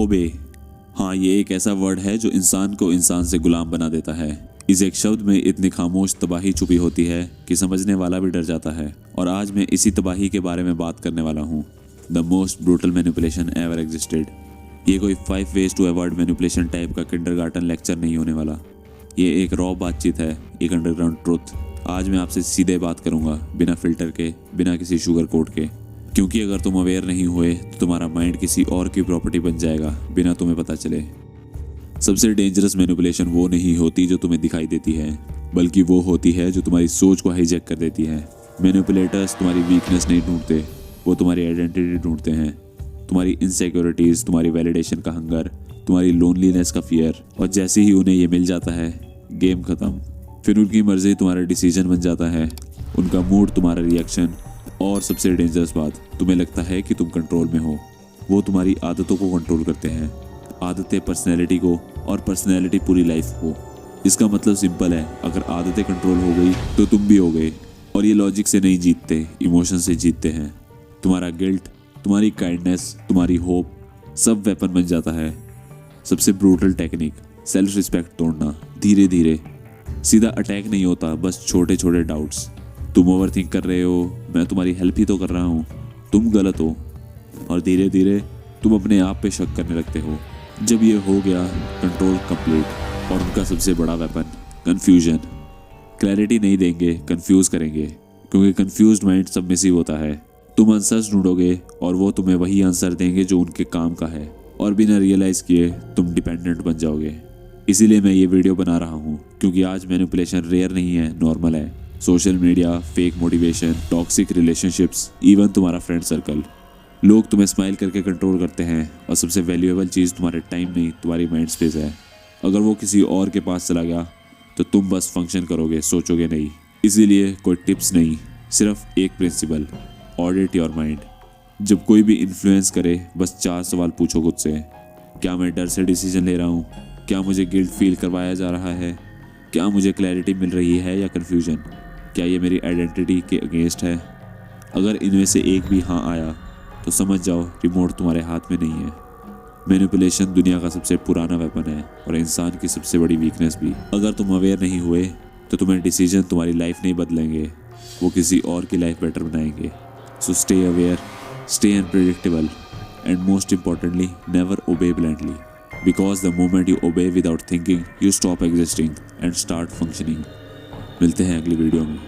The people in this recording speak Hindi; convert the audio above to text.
ओबे। हाँ, ये एक ऐसा वर्ड है जो इंसान को इंसान से गुलाम बना देता है। इस एक शब्द में इतनी खामोश तबाही छुपी होती है कि समझने वाला भी डर जाता है। और आज मैं इसी तबाही के बारे में बात करने वाला हूँ। The most brutal manipulation ever existed. ये कोई 5 ways to avoid manipulation type का किंडरगार्टन लेक्चर नहीं होने वाला। ये एक रॉ बातचीत है, एक अंडरग्राउंड ट्रुथ। आज मैं आपसे सीधे बात करूंगा, बिना फिल्टर के, बिना किसी शुगर कोट के। क्योंकि अगर तुम अवेयर नहीं हुए तो तुम्हारा माइंड किसी और की प्रॉपर्टी बन जाएगा बिना तुम्हें पता चले। सबसे डेंजरस मैनिपुलेशन वो नहीं होती जो तुम्हें दिखाई देती है, बल्कि वो होती है जो तुम्हारी सोच को हाईजैक कर देती है। मैनिपुलेटर्स तुम्हारी वीकनेस नहीं ढूंढते, वो तुम्हारी आइडेंटिटी ढूंढते हैं। तुम्हारी इनसिक्योरिटीज, तुम्हारी वैलिडेशन का हंगर, तुम्हारी लोनलीनेस का फियर। और जैसे ही उन्हें ये मिल जाता है, गेम खत्म। फिर उनकी मर्जी तुम्हारा डिसीजन बन जाता है, उनका मूड तुम्हारा रिएक्शन। और सबसे डेंजरस बात, तुम्हें लगता है कि तुम कंट्रोल में हो। वो तुम्हारी आदतों को कंट्रोल करते हैं, आदतें पर्सनैलिटी को, और पर्सनैलिटी पूरी लाइफ को। इसका मतलब सिंपल है, अगर आदतें कंट्रोल हो गई तो तुम भी हो गए। और ये लॉजिक से नहीं जीतते, इमोशन से जीतते हैं। तुम्हारा गिल्ट, तुम्हारी काइंडनेस, तुम्हारी होप, सब वेपन बन जाता है। सबसे ब्रूटल टेक्निक, सेल्फ रिस्पेक्ट तोड़ना। धीरे धीरे, सीधा अटैक नहीं होता, बस छोटे छोटे डाउट्स। तुम ओवर थिंक कर रहे हो, मैं तुम्हारी हेल्प ही तो कर रहा हूँ, तुम गलत हो। और धीरे धीरे तुम अपने आप पे शक करने लगते हो। जब ये हो गया, कंट्रोल कंप्लीट। और उनका सबसे बड़ा वेपन, कंफ्यूजन। क्लैरिटी नहीं देंगे, कंफ्यूज करेंगे। क्योंकि कंफ्यूज्ड माइंड सबमिसिव होता है। तुम आंसर्स ढूंढोगे और वो तुम्हें वही आंसर देंगे जो उनके काम का है। और बिना रियलाइज किए तुम डिपेंडेंट बन जाओगे। इसीलिए मैं ये वीडियो बना रहा हूँ, क्योंकि आज मैनिपुलेशन रेयर नहीं है, नॉर्मल है। Social media, fake motivation, toxic relationships, even तुम्हारा फ्रेंड सर्कल। लोग तुम्हें स्माइल करके कंट्रोल करते हैं। और सबसे वैल्यूएबल चीज़ तुम्हारे टाइम नहीं, तुम्हारी माइंड स्पेस है। अगर वो किसी और के पास चला गया तो तुम बस फंक्शन करोगे, सोचोगे नहीं। इसीलिए कोई टिप्स नहीं, सिर्फ एक प्रिंसिपल, ऑडिट योर माइंड। जब कोई भी इन्फ्लुएंस करे, बस 4 सवाल पूछो खुद से। क्या मैं डर से डिसीजन ले रहा हूँ? क्या मुझे गिल्ट फील करवाया जा रहा है? क्या मुझे क्लैरिटी मिल रही है या कन्फ्यूजन? क्या ये मेरी आइडेंटिटी के अगेंस्ट है? अगर इनमें से एक भी हाँ आया तो समझ जाओ, रिमोट तुम्हारे हाथ में नहीं है। मैनिपुलेशन दुनिया का सबसे पुराना वेपन है, और इंसान की सबसे बड़ी वीकनेस भी। अगर तुम अवेयर नहीं हुए तो तुम्हें डिसीजन तुम्हारी लाइफ नहीं बदलेंगे, वो किसी और की लाइफ बेटर बनाएंगे। So stay aware, stay unpredictable, and most importantly, never obey blindly. Because the moment you obey without thinking, you stop existing and start functioning. मिलते हैं अगली वीडियो में।